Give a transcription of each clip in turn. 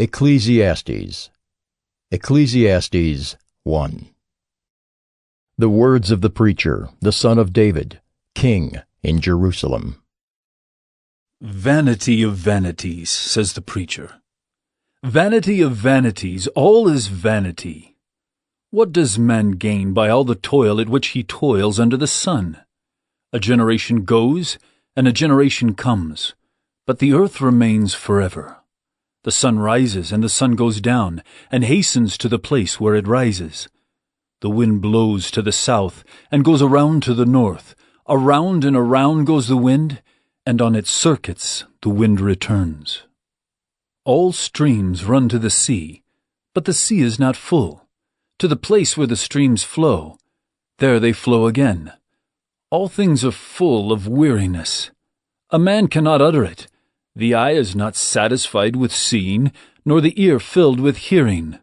Ecclesiastes. Ecclesiastes 1. The words of the preacher, the son of David, king in Jerusalem. Vanity of vanities, says the preacher. Vanity of vanities, all is vanity. What does man gain by all the toil at which he toils under the sun? A generation goes, and a generation comes, but the earth remains forever. The sun rises and the sun goes down, and hastens to the place where it rises. The wind blows to the south, and goes around to the north. Around and around goes the wind, and on its circuits the wind returns. All streams run to the sea, but the sea is not full. To the place where the streams flow, there they flow again. All things are full of weariness. A man cannot utter it. The eye is not satisfied with seeing, nor the ear filled with hearing.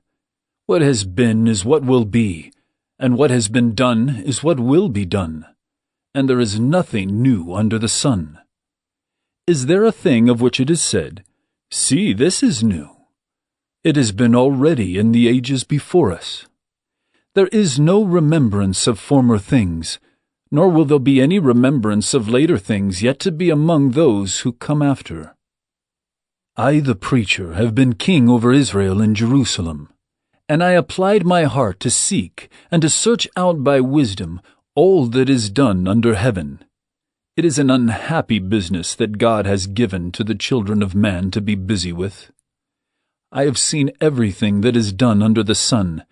What has been is what will be, and what has been done is what will be done, and there is nothing new under the sun. Is there a thing of which it is said, "See, this is new"? It has been already in the ages before us. There is no remembrance of former things, nor will there be any remembrance of later things yet to be among those who come after. I, the preacher, have been king over Israel in Jerusalem, and I applied my heart to seek and to search out by wisdom all that is done under heaven. It is an unhappy business that God has given to the children of man to be busy with. I have seen everything that is done under the sun,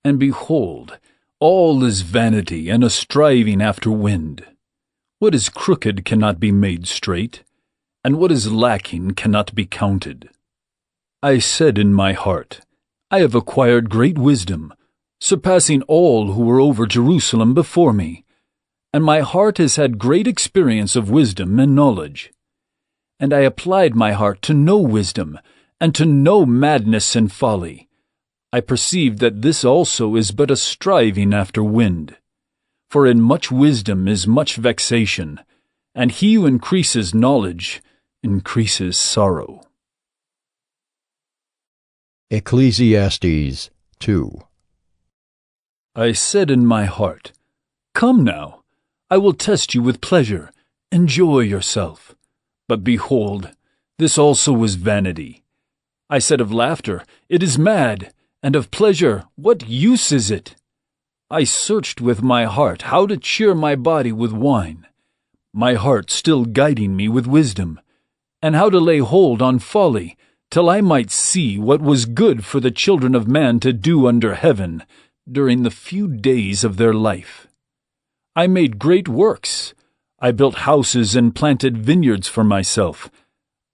and behold, all is vanity and a striving after wind. What is crooked cannot be made straight, and what is lacking cannot be counted. I said in my heart, I have acquired great wisdom, surpassing all who were over Jerusalem before me, and my heart has had great experience of wisdom and knowledge. And I applied my heart to know wisdom, and to know madness and folly. I perceived that this also is but a striving after wind. For in much wisdom is much vexation, and he who increases knowledge increases sorrow. Ecclesiastes 2. I said in my heart, Come now, I will test you with pleasure, enjoy yourself. But behold, this also was vanity. I said of laughter, It is mad, and of pleasure, what use is it? I searched with my heart how to cheer my body with wine, my heart still guiding me with wisdom, and how to lay hold on folly, till I might see what was good for the children of man to do under heaven during the few days of their life. I made great works. I built houses and planted vineyards for myself.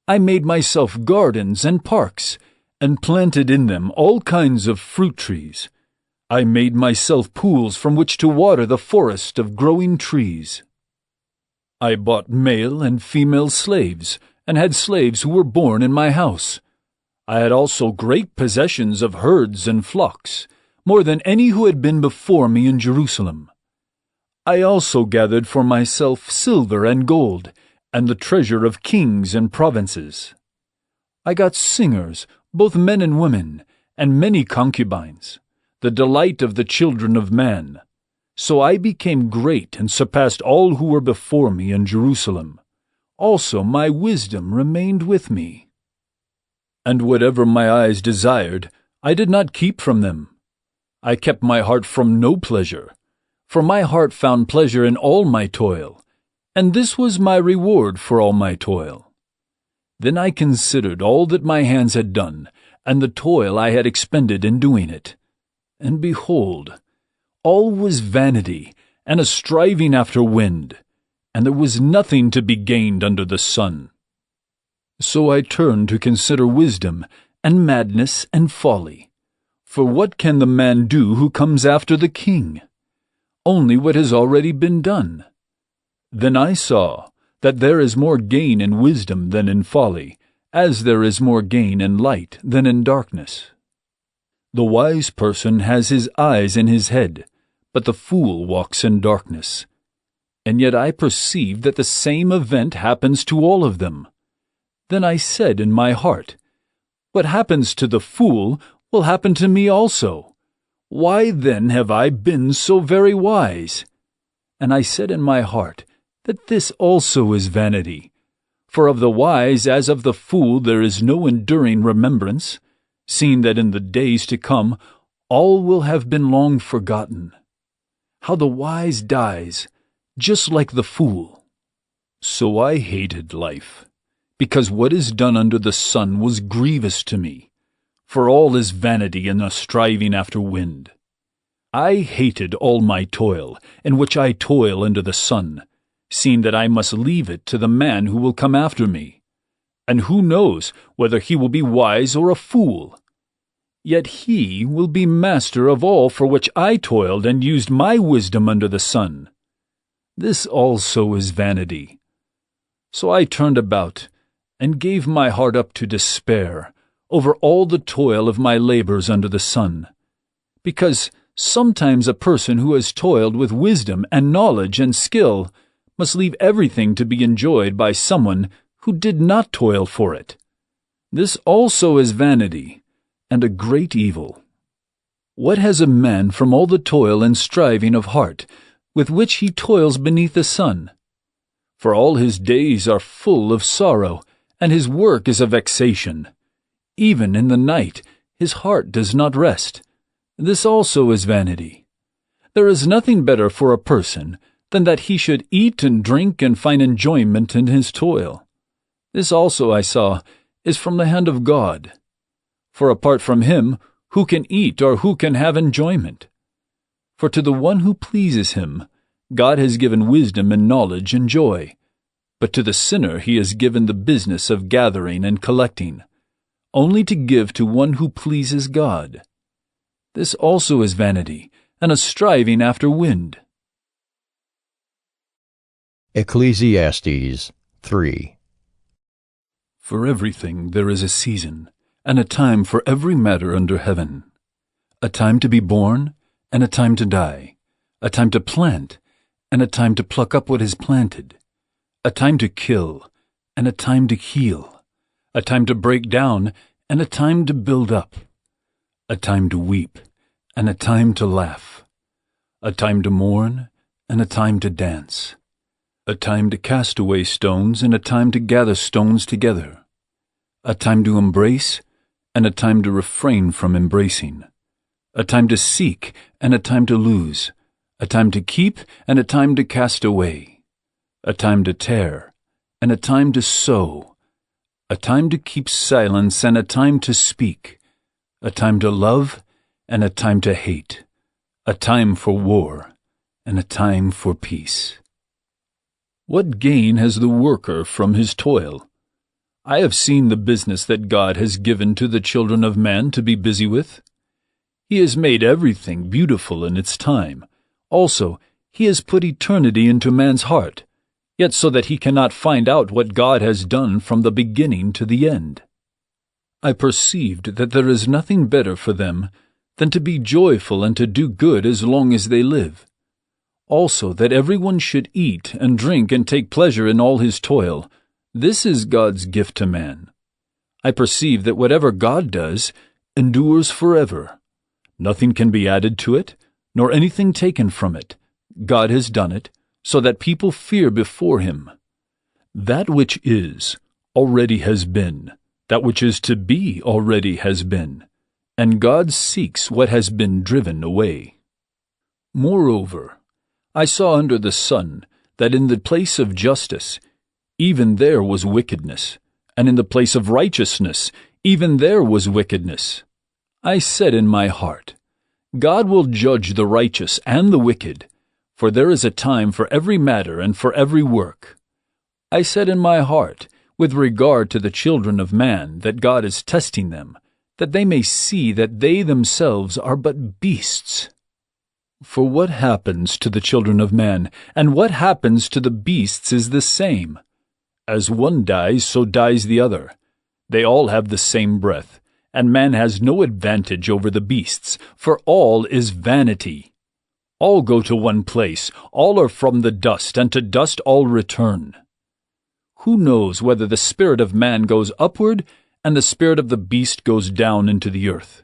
I made myself gardens and parks, and planted in them all kinds of fruit trees. I made myself pools from which to water the forest of growing trees. I bought male and female slaves, and had slaves who were born in my house. I had also great possessions of herds and flocks, more than any who had been before me in Jerusalem. I also gathered for myself silver and gold, and the treasure of kings and provinces. I got singers, both men and women, and many concubines, the delight of the children of man. So I became great and surpassed all who were before me in Jerusalem. Also my wisdom remained with me. And whatever my eyes desired, I did not keep from them. I kept my heart from no pleasure, for my heart found pleasure in all my toil, and this was my reward for all my toil. Then I considered all that my hands had done, and the toil I had expended in doing it. And behold, all was vanity, and a striving after wind, and there was nothing to be gained under the sun. So I turned to consider wisdom, and madness, and folly. For what can the man do who comes after the king? Only what has already been done. Then I saw that there is more gain in wisdom than in folly, as there is more gain in light than in darkness. The wise person has his eyes in his head, but the fool walks in darkness. And yet I perceive that the same event happens to all of them. Then I said in my heart, What happens to the fool will happen to me also. Why then have I been so very wise? And I said in my heart that this also is vanity. For of the wise as of the fool there is no enduring remembrance, seeing that in the days to come all will have been long forgotten. How the wise dies, just like the fool. So I hated life, because what is done under the sun was grievous to me, for all is vanity and a striving after wind. I hated all my toil, in which I toil under the sun, seeing that I must leave it to the man who will come after me. And who knows whether he will be wise or a fool? Yet he will be master of all for which I toiled and used my wisdom under the sun. This also is vanity. So I turned about, and gave my heart up to despair over all the toil of my labors under the sun, because sometimes a person who has toiled with wisdom and knowledge and skill must leave everything to be enjoyed by someone who did not toil for it. This also is vanity, and a great evil. What has a man from all the toil and striving of heart with which he toils beneath the sun? For all his days are full of sorrow, and his work is a vexation. Even in the night his heart does not rest. This also is vanity. There is nothing better for a person than that he should eat and drink and find enjoyment in his toil. This also, I saw, is from the hand of God. For apart from him, who can eat or who can have enjoyment? For to the one who pleases him, God has given wisdom and knowledge and joy. But to the sinner he has given the business of gathering and collecting, only to give to one who pleases God. This also is vanity, and a striving after wind. Ecclesiastes 3. For everything there is a season, and a time for every matter under heaven. A time to be born, and a time to die. A time to plant, and a time to pluck up what is planted. A time to kill, and a time to heal. A time to break down, and a time to build up. A time to weep, and a time to laugh. A time to mourn, and a time to dance. A time to cast away stones, and a time to gather stones together. A time to embrace, and a time to refrain from embracing. A time to seek, and a time to lose. A time to keep, and a time to cast away. A time to tear, and a time to sow. A time to keep silence, and a time to speak. A time to love, and a time to hate. A time for war, and a time for peace. What gain has the worker from his toil? I have seen the business that God has given to the children of man to be busy with. He has made everything beautiful in its time. Also, he has put eternity into man's heart, yet so that he cannot find out what God has done from the beginning to the end. I perceived that there is nothing better for them than to be joyful and to do good as long as they live. Also, that everyone should eat and drink and take pleasure in all his toil. This is God's gift to man. I perceive that whatever God does endures forever. Nothing can be added to it, nor anything taken from it. God has done it, so that people fear before him. That which is already has been. That which is to be already has been. And God seeks what has been driven away. Moreover, I saw under the sun that in the place of justice, even there was wickedness, and in the place of righteousness, even there was wickedness. I said in my heart, God will judge the righteous and the wicked, for there is a time for every matter and for every work. I said in my heart, with regard to the children of man, that God is testing them, that they may see that they themselves are but beasts. For what happens to the children of man, and what happens to the beasts is the same. As one dies, so dies the other. They all have the same breath, and man has no advantage over the beasts, for all is vanity. All go to one place, all are from the dust, and to dust all return. Who knows whether the spirit of man goes upward, and the spirit of the beast goes down into the earth.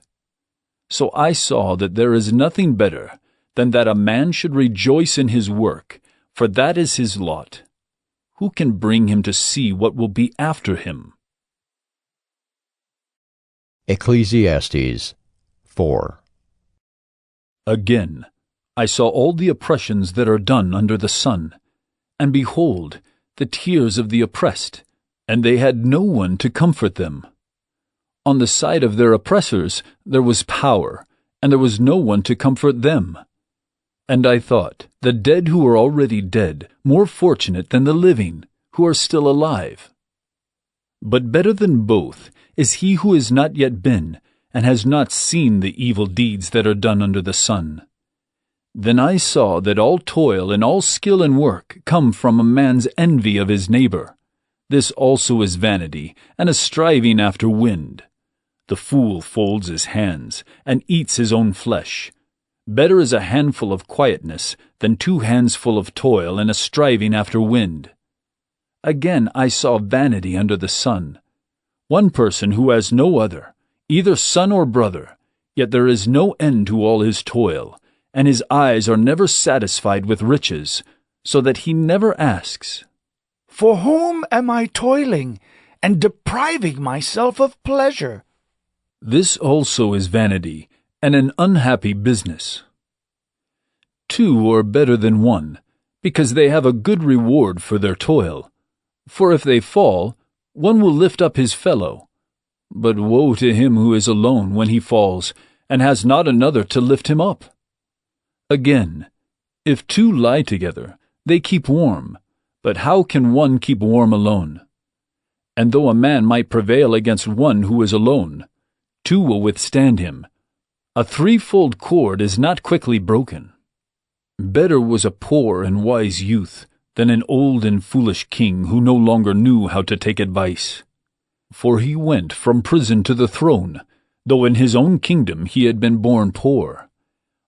So I saw that there is nothing better than that a man should rejoice in his work, for that is his lot. Who can bring him to see what will be after him? Ecclesiastes 4. Again, I saw all the oppressions that are done under the sun, and behold, the tears of the oppressed, and they had no one to comfort them. On the side of their oppressors there was power, and there was no one to comfort them. And I thought, the dead who are already dead, more fortunate than the living, who are still alive. But better than both is he who has not yet been, and has not seen the evil deeds that are done under the sun. Then I saw that all toil and all skill and work come from a man's envy of his neighbor. This also is vanity, and a striving after wind. The fool folds his hands, and eats his own flesh. Better is a handful of quietness than 2 hands full of toil and a striving after wind. Again I saw vanity under the sun. One person who has no other, either son or brother, yet there is no end to all his toil, and his eyes are never satisfied with riches, so that he never asks, "For whom am I toiling and depriving myself of pleasure?" This also is vanity, and an unhappy business. 2 are better than 1, because they have a good reward for their toil. For if they fall, one will lift up his fellow. But woe to him who is alone when he falls, and has not another to lift him up. Again, if 2 lie together, they keep warm, but how can one keep warm alone? And though a man might prevail against one who is alone, 2 will withstand him. A 3-fold cord is not quickly broken. Better was a poor and wise youth than an old and foolish king who no longer knew how to take advice. For he went from prison to the throne, though in his own kingdom he had been born poor.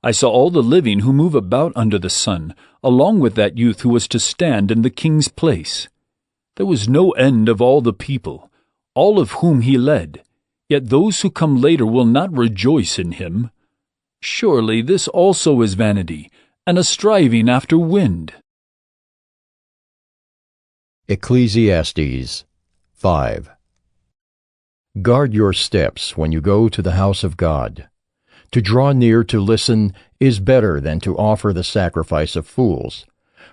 I saw all the living who move about under the sun, along with that youth who was to stand in the king's place. There was no end of all the people, all of whom he led, yet those who come later will not rejoice in him. Surely this also is vanity, and a striving after wind. Ecclesiastes 5. Guard your steps when you go to the house of God. To draw near to listen is better than to offer the sacrifice of fools,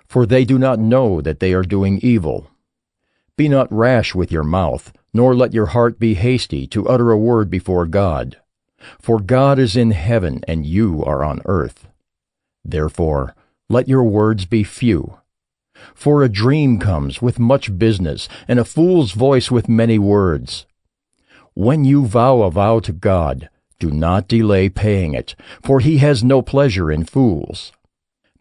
for they do not know that they are doing evil. Be not rash with your mouth, nor let your heart be hasty to utter a word before God. For God is in heaven, and you are on earth. Therefore, let your words be few. For a dream comes with much business, and a fool's voice with many words. When you vow a vow to God, do not delay paying it, for he has no pleasure in fools.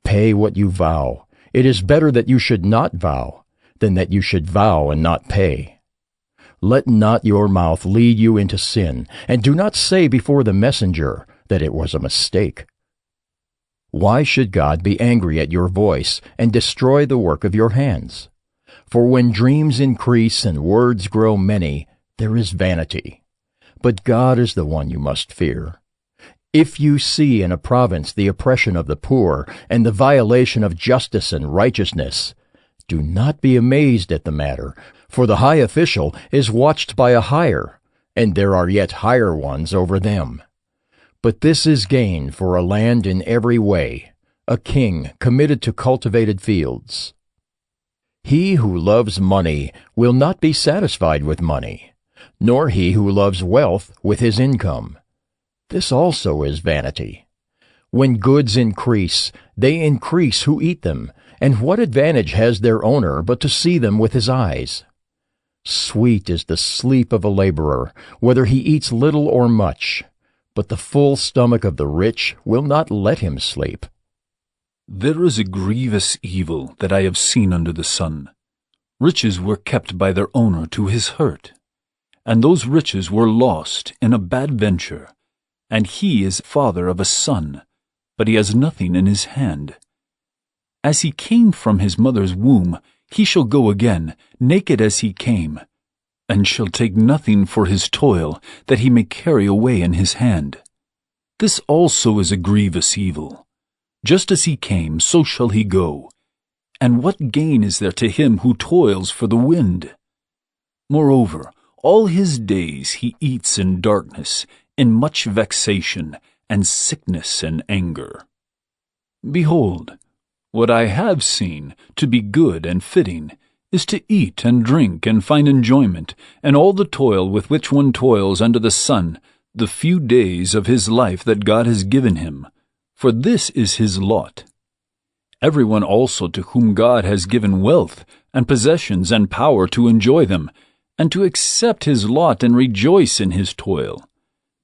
Pay what you vow. It is better that you should not vow, than that you should vow and not pay. Let not your mouth lead you into sin, and do not say before the messenger that it was a mistake. Why should God be angry at your voice and destroy the work of your hands? For when dreams increase and words grow many, there is vanity. But God is the one you must fear. If you see in a province the oppression of the poor and the violation of justice and righteousness, do not be amazed at the matter, for the high official is watched by a higher, and there are yet higher ones over them. But this is gain for a land in every way, a king committed to cultivated fields. He who loves money will not be satisfied with money, nor he who loves wealth with his income. This also is vanity. When goods increase, they increase who eat them, and what advantage has their owner but to see them with his eyes? Sweet is the sleep of a laborer, whether he eats little or much, but the full stomach of the rich will not let him sleep. There is a grievous evil that I have seen under the sun. Riches were kept by their owner to his hurt, and those riches were lost in a bad venture. And he is father of a son, but he has nothing in his hand. As he came from his mother's womb, he shall go again, naked as he came. and shall take nothing for his toil that he may carry away in his hand. This also is a grievous evil. Just as he came, so shall he go. And what gain is there to him who toils for the wind? Moreover, all his days he eats in darkness, in much vexation, and sickness and anger. Behold, what I have seen to be good and fitting is to eat and drink and find enjoyment, and all the toil with which one toils under the sun, the few days of his life that God has given him, for this is his lot. Everyone also to whom God has given wealth and possessions and power to enjoy them, and to accept his lot and rejoice in his toil,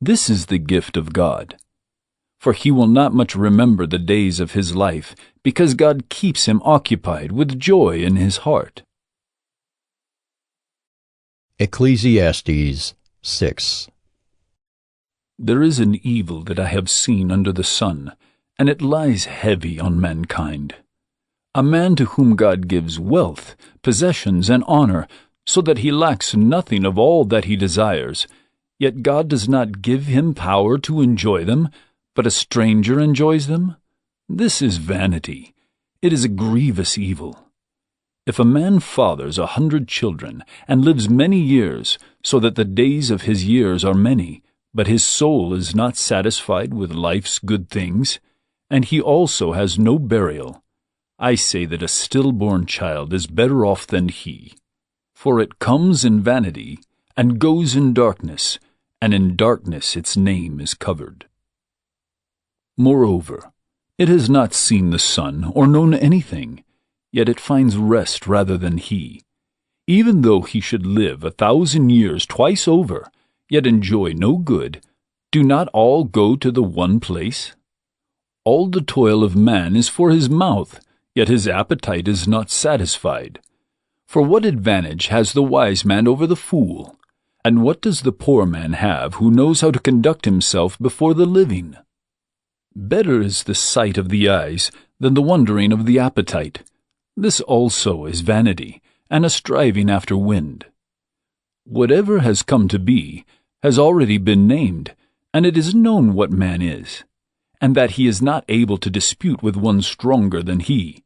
this is the gift of God. For he will not much remember the days of his life, because God keeps him occupied with joy in his heart. Ecclesiastes 6. There is an evil that I have seen under the sun, and it lies heavy on mankind. A man to whom God gives wealth, possessions, and honor, so that he lacks nothing of all that he desires, yet God does not give him power to enjoy them, but a stranger enjoys them? This is vanity. It is a grievous evil. If a man fathers 100 children, and lives many years, so that the days of his years are many, but his soul is not satisfied with life's good things, and he also has no burial, I say that a stillborn child is better off than he. For it comes in vanity, and goes in darkness, and in darkness its name is covered. Moreover, it has not seen the sun, or known anything, yet it finds rest rather than he. Even though he should live 1,000 years twice over, yet enjoy no good, do not all go to the one place? All the toil of man is for his mouth, yet his appetite is not satisfied. For what advantage has the wise man over the fool? And what does the poor man have who knows how to conduct himself before the living? Better is the sight of the eyes than the wandering of the appetite. This also is vanity, and a striving after wind. Whatever has come to be has already been named, and it is known what man is, and that he is not able to dispute with one stronger than he.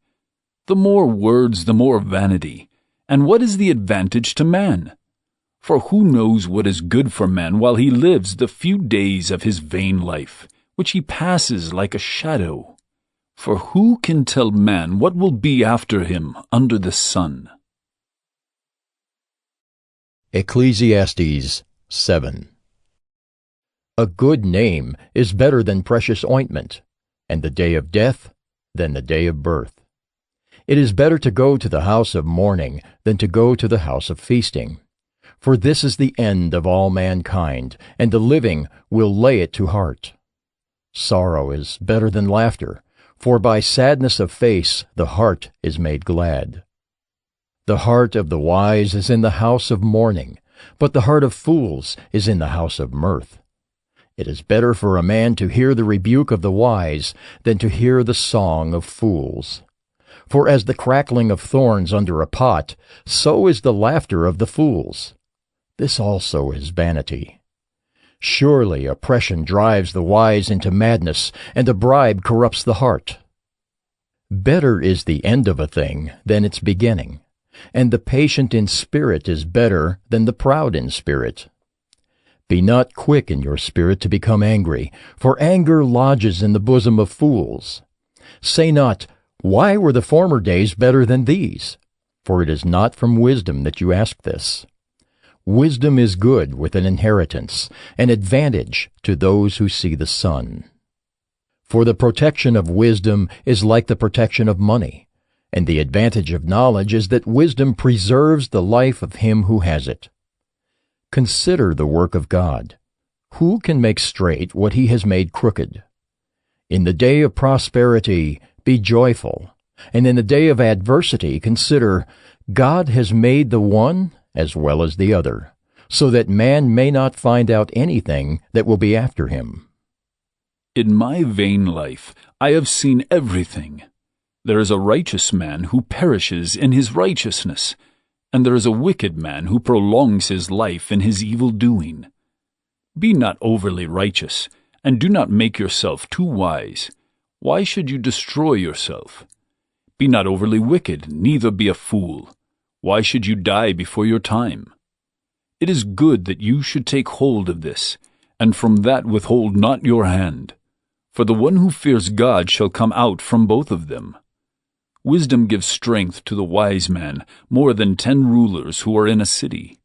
The more words, the more vanity, and what is the advantage to man? For who knows what is good for man while he lives the few days of his vain life, which he passes like a shadow? For who can tell man what will be after him under the sun? Ecclesiastes 7. A good name is better than precious ointment, and the day of death than the day of birth. It is better to go to the house of mourning than to go to the house of feasting. For this is the end of all mankind, and the living will lay it to heart. Sorrow is better than laughter, for by sadness of face the heart is made glad. The heart of the wise is in the house of mourning, but the heart of fools is in the house of mirth. It is better for a man to hear the rebuke of the wise than to hear the song of fools. For as the crackling of thorns under a pot, so is the laughter of the fools. This also is vanity. Surely oppression drives the wise into madness, and a bribe corrupts the heart. Better is the end of a thing than its beginning, and the patient in spirit is better than the proud in spirit. Be not quick in your spirit to become angry, for anger lodges in the bosom of fools. Say not, Why were the former days better than these? For it is not from wisdom that you ask this. Wisdom is good with an inheritance, an advantage to those who see the sun. For the protection of wisdom is like the protection of money, and the advantage of knowledge is that wisdom preserves the life of him who has it. Consider the work of God. Who can make straight what he has made crooked? In the day of prosperity be joyful, and in the day of adversity consider, God has made the one as well as the other, so that man may not find out anything that will be after him. In my vain life I have seen everything. There is a righteous man who perishes in his righteousness, and there is a wicked man who prolongs his life in his evil doing. Be not overly righteous, and do not make yourself too wise. Why should you destroy yourself? Be not overly wicked, neither be a fool. Why should you die before your time? It is good that you should take hold of this, and from that withhold not your hand. For the one who fears God shall come out from both of them. Wisdom gives strength to the wise man, more than 10 rulers who are in a city.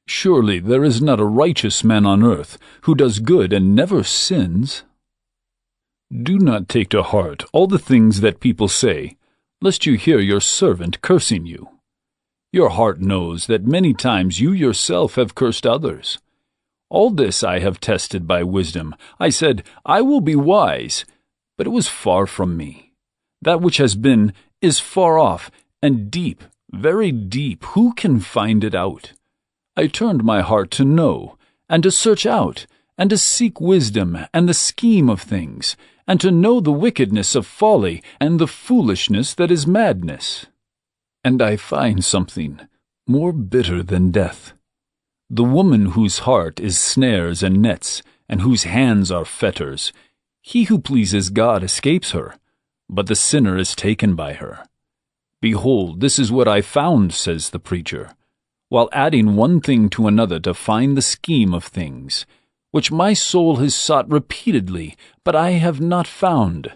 Surely there is not a righteous man on earth who does good and never sins. Do not take to heart all the things that people say, lest you hear your servant cursing you. Your heart knows that many times you yourself have cursed others. All this I have tested by wisdom. I said, I will be wise, but it was far from me. That which has been is far off, and deep, very deep. Who can find it out? I turned my heart to know, and to search out, and to seek wisdom, and the scheme of things, and to know the wickedness of folly, and the foolishness that is madness. And I find something more bitter than death. The woman whose heart is snares and nets, and whose hands are fetters. He who pleases God escapes her, but the sinner is taken by her. Behold, this is what I found, says the preacher, while adding one thing to another to find the scheme of things, which my soul has sought repeatedly, but I have not found.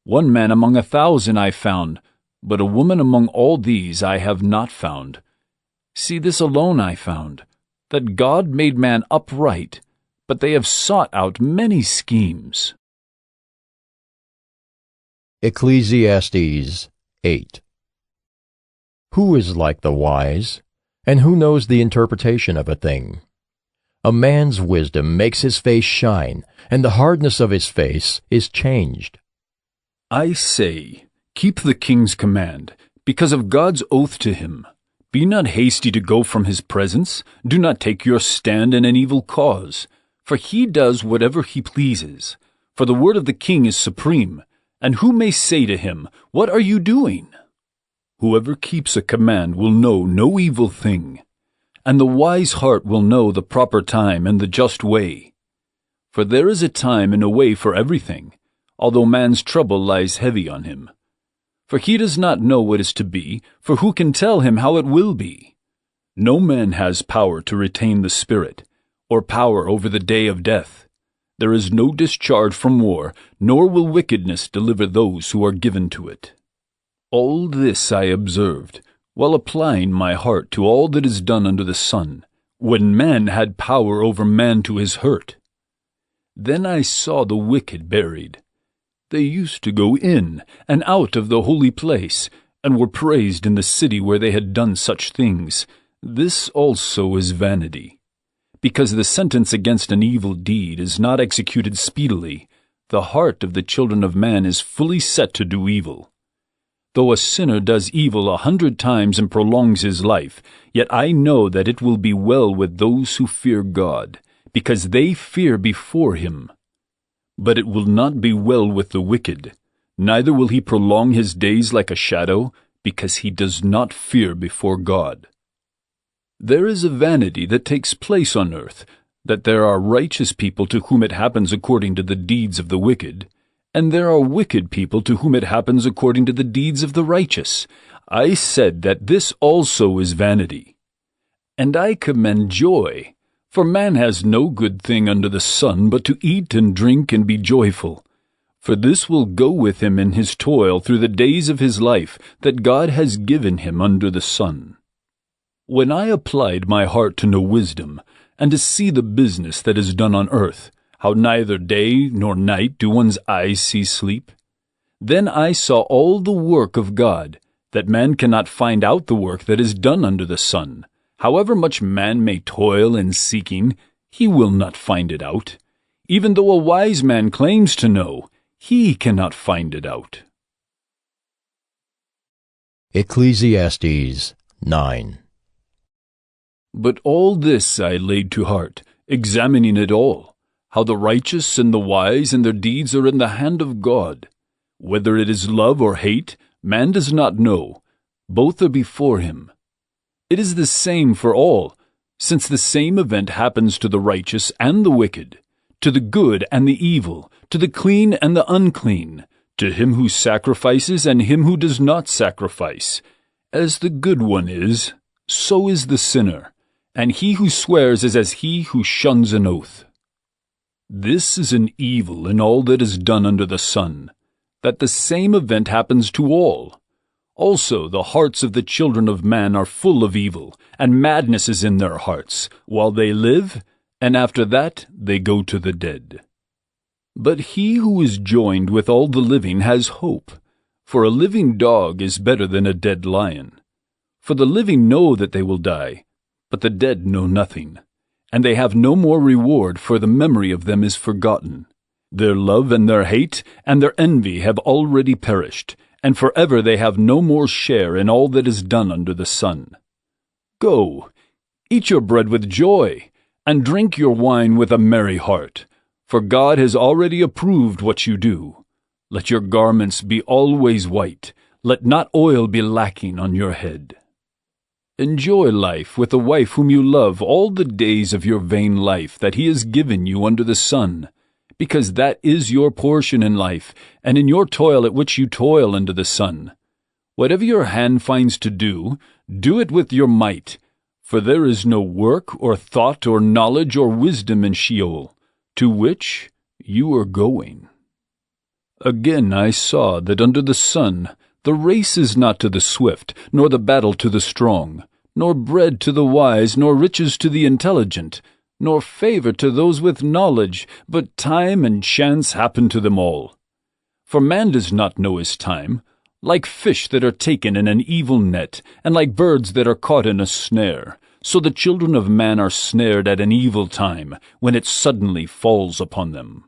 One man among 1,000 I found, but a woman among all these I have not found. See, this alone I found, that God made man upright, but they have sought out many schemes. Ecclesiastes 8. Who is like the wise, and who knows the interpretation of a thing? A man's wisdom makes his face shine, and the hardness of his face is changed. I say, keep the king's command, because of God's oath to him. Be not hasty to go from his presence. Do not take your stand in an evil cause. For he does whatever he pleases. For the word of the king is supreme. And who may say to him, What are you doing? Whoever keeps a command will know no evil thing. And the wise heart will know the proper time and the just way. For there is a time and a way for everything, although man's trouble lies heavy on him. For he does not know what is to be, for who can tell him how it will be? No man has power to retain the spirit, or power over the day of death. There is no discharge from war, nor will wickedness deliver those who are given to it. All this I observed, while applying my heart to all that is done under the sun, when man had power over man to his hurt. Then I saw the wicked buried. They used to go in and out of the holy place, and were praised in the city where they had done such things. This also is vanity. Because the sentence against an evil deed is not executed speedily, the heart of the children of man is fully set to do evil. Though a sinner does evil 100 times and prolongs his life, yet I know that it will be well with those who fear God, because they fear before him. But it will not be well with the wicked, neither will he prolong his days like a shadow, because he does not fear before God. There is a vanity that takes place on earth, that there are righteous people to whom it happens according to the deeds of the wicked, and there are wicked people to whom it happens according to the deeds of the righteous. I said that this also is vanity. And I commend joy, for man has no good thing under the sun but to eat and drink and be joyful. For this will go with him in his toil through the days of his life that God has given him under the sun. When I applied my heart to know wisdom, and to see the business that is done on earth, how neither day nor night do one's eyes see sleep, then I saw all the work of God, that man cannot find out the work that is done under the sun. However much man may toil in seeking, he will not find it out. Even though a wise man claims to know, he cannot find it out. Ecclesiastes 9. But all this I laid to heart, examining it all, how the righteous and the wise and their deeds are in the hand of God. Whether it is love or hate, man does not know. Both are before him. It is the same for all, since the same event happens to the righteous and the wicked, to the good and the evil, to the clean and the unclean, to him who sacrifices and him who does not sacrifice. As the good one is, so is the sinner, and he who swears is as he who shuns an oath. This is an evil in all that is done under the sun, that the same event happens to all. Also the hearts of the children of man are full of evil, and madness is in their hearts, while they live, and after that they go to the dead. But he who is joined with all the living has hope, for a living dog is better than a dead lion. For the living know that they will die, but the dead know nothing, and they have no more reward, for the memory of them is forgotten. Their love and their hate and their envy have already perished, and forever they have no more share in all that is done under the sun. Go, eat your bread with joy, and drink your wine with a merry heart, for God has already approved what you do. Let your garments be always white, let not oil be lacking on your head. Enjoy life with a wife whom you love all the days of your vain life that he has given you under the sun, because that is your portion in life, and in your toil at which you toil under the sun. Whatever your hand finds to do, do it with your might, for there is no work or thought or knowledge or wisdom in Sheol, to which you are going. Again I saw that under the sun the race is not to the swift, nor the battle to the strong, nor bread to the wise, nor riches to the intelligent, nor favor to those with knowledge, but time and chance happen to them all. For man does not know his time, like fish that are taken in an evil net, and like birds that are caught in a snare. So the children of man are snared at an evil time, when it suddenly falls upon them.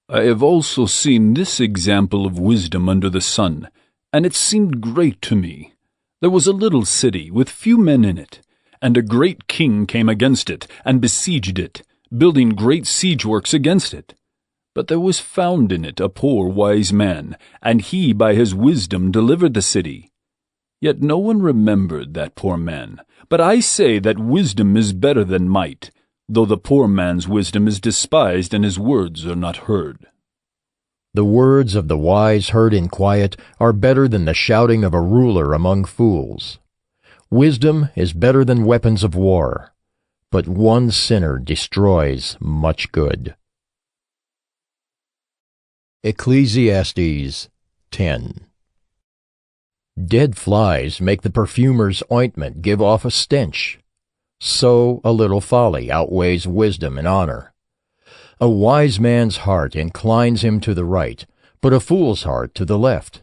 I have also seen this example of wisdom under the sun, and it seemed great to me. There was a little city with few men in it, and a great king came against it, and besieged it, building great siege works against it. But there was found in it a poor wise man, and he by his wisdom delivered the city. Yet no one remembered that poor man. But I say that wisdom is better than might, though the poor man's wisdom is despised and his words are not heard. The words of the wise heard in quiet are better than the shouting of a ruler among fools. Wisdom is better than weapons of war, but one sinner destroys much good. Ecclesiastes 10. Dead flies make the perfumer's ointment give off a stench. So a little folly outweighs wisdom and honor. A wise man's heart inclines him to the right, but a fool's heart to the left.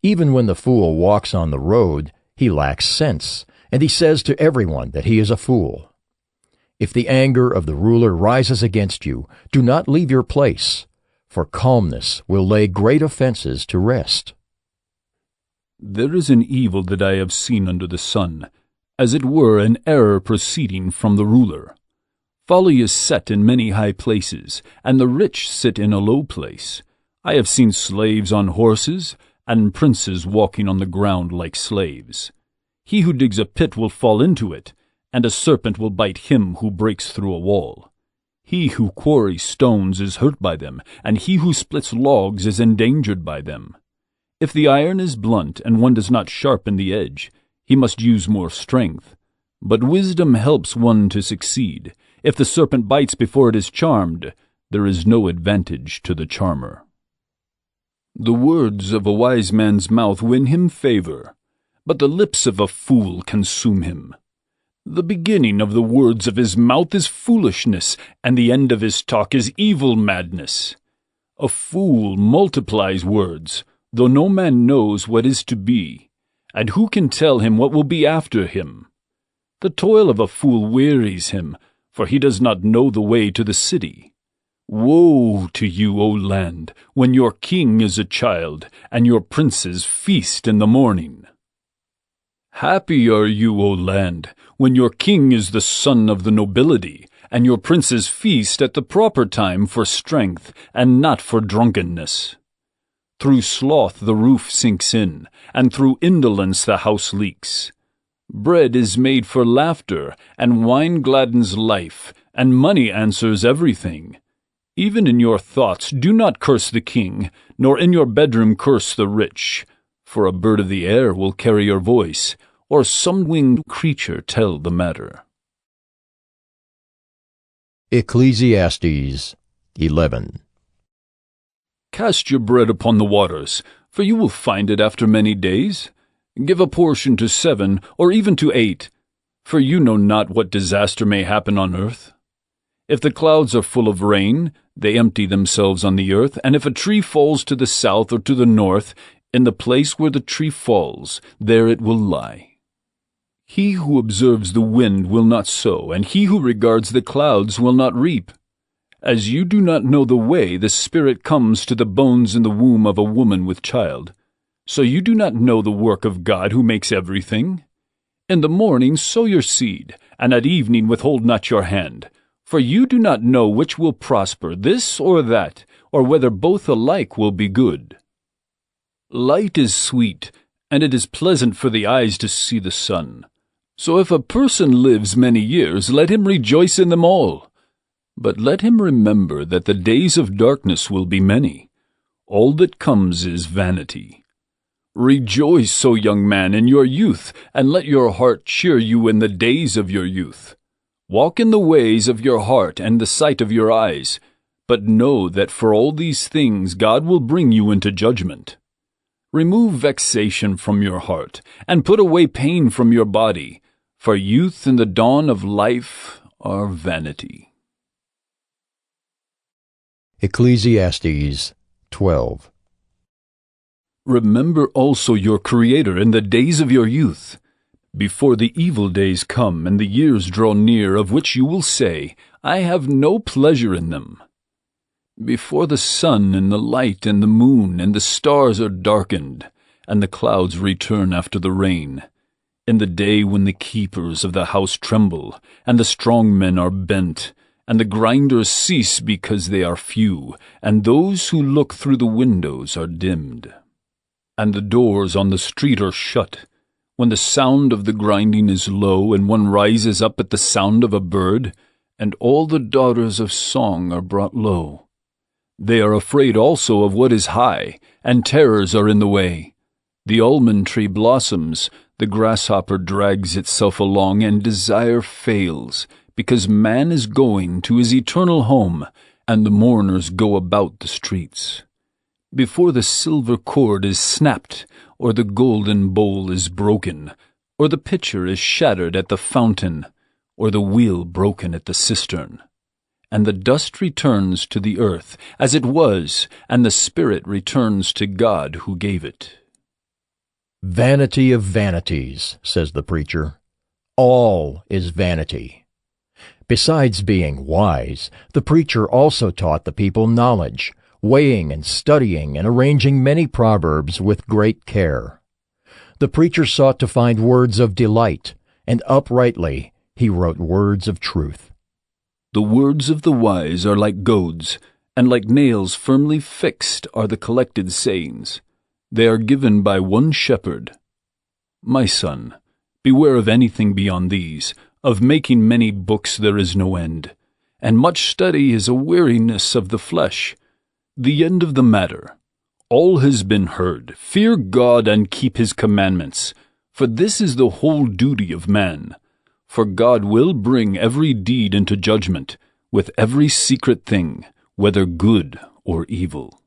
Even when the fool walks on the road, he lacks sense, and he says to everyone that he is a fool. If the anger of the ruler rises against you, do not leave your place, for calmness will lay great offenses to rest. There is an evil that I have seen under the sun, as it were an error proceeding from the ruler. Folly is set in many high places, and the rich sit in a low place. I have seen slaves on horses, and princes walking on the ground like slaves. He who digs a pit will fall into it, and a serpent will bite him who breaks through a wall. He who quarries stones is hurt by them, and he who splits logs is endangered by them. If the iron is blunt and one does not sharpen the edge, he must use more strength. But wisdom helps one to succeed. If the serpent bites before it is charmed, there is no advantage to the charmer. The words of a wise man's mouth win him favor, but the lips of a fool consume him. The beginning of the words of his mouth is foolishness, and the end of his talk is evil madness. A fool multiplies words, though no man knows what is to be, and who can tell him what will be after him? The toil of a fool wearies him, for he does not know the way to the city. Woe to you, O land, when your king is a child, and your princes feast in the morning. Happy are you, O land, when your king is the son of the nobility, and your princes feast at the proper time for strength, and not for drunkenness. Through sloth the roof sinks in, and through indolence the house leaks. Bread is made for laughter, and wine gladdens life, and money answers everything. Even in your thoughts do not curse the king, nor in your bedroom curse the rich. For a bird of the air will carry your voice, or some winged creature tell the matter. Ecclesiastes 11. Cast your bread upon the waters, for you will find it after many days. Give a portion to 7, or even to 8, for you know not what disaster may happen on earth. If the clouds are full of rain, they empty themselves on the earth, and if a tree falls to the south or to the north, in the place where the tree falls, there it will lie. He who observes the wind will not sow, and he who regards the clouds will not reap. As you do not know the way the Spirit comes to the bones in the womb of a woman with child, so you do not know the work of God who makes everything. In the morning sow your seed, and at evening withhold not your hand, for you do not know which will prosper, this or that, or whether both alike will be good. Light is sweet, and it is pleasant for the eyes to see the sun. So if a person lives many years, let him rejoice in them all. But let him remember that the days of darkness will be many. All that comes is vanity. Rejoice, O young man, in your youth, and let your heart cheer you in the days of your youth. Walk in the ways of your heart and the sight of your eyes, but know that for all these things God will bring you into judgment. Remove vexation from your heart, and put away pain from your body, for youth and the dawn of life are vanity. Ecclesiastes 12. Remember also your Creator in the days of your youth, before the evil days come and the years draw near, of which you will say, I have no pleasure in them. Before the sun and the light and the moon and the stars are darkened, and the clouds return after the rain, in the day when the keepers of the house tremble, and the strong men are bent, and the grinders cease because they are few, and those who look through the windows are dimmed. And the doors on the street are shut, when the sound of the grinding is low, and one rises up at the sound of a bird, and all the daughters of song are brought low. They are afraid also of what is high, and terrors are in the way. The almond tree blossoms, the grasshopper drags itself along, and desire fails, because man is going to his eternal home, and the mourners go about the streets. Before the silver cord is snapped, or the golden bowl is broken, or the pitcher is shattered at the fountain, or the wheel broken at the cistern. And the dust returns to the earth as it was, and the spirit returns to God who gave it. Vanity of vanities, says the preacher. All is vanity. Besides being wise, the preacher also taught the people knowledge, weighing and studying and arranging many proverbs with great care. The preacher sought to find words of delight, and uprightly he wrote words of truth. The words of the wise are like goads, and like nails firmly fixed are the collected sayings. They are given by one shepherd. My son, beware of anything beyond these. Of making many books there is no end, and much study is a weariness of the flesh. The end of the matter. All has been heard. Fear God and keep his commandments, for this is the whole duty of man. For God will bring every deed into judgment, with every secret thing, whether good or evil.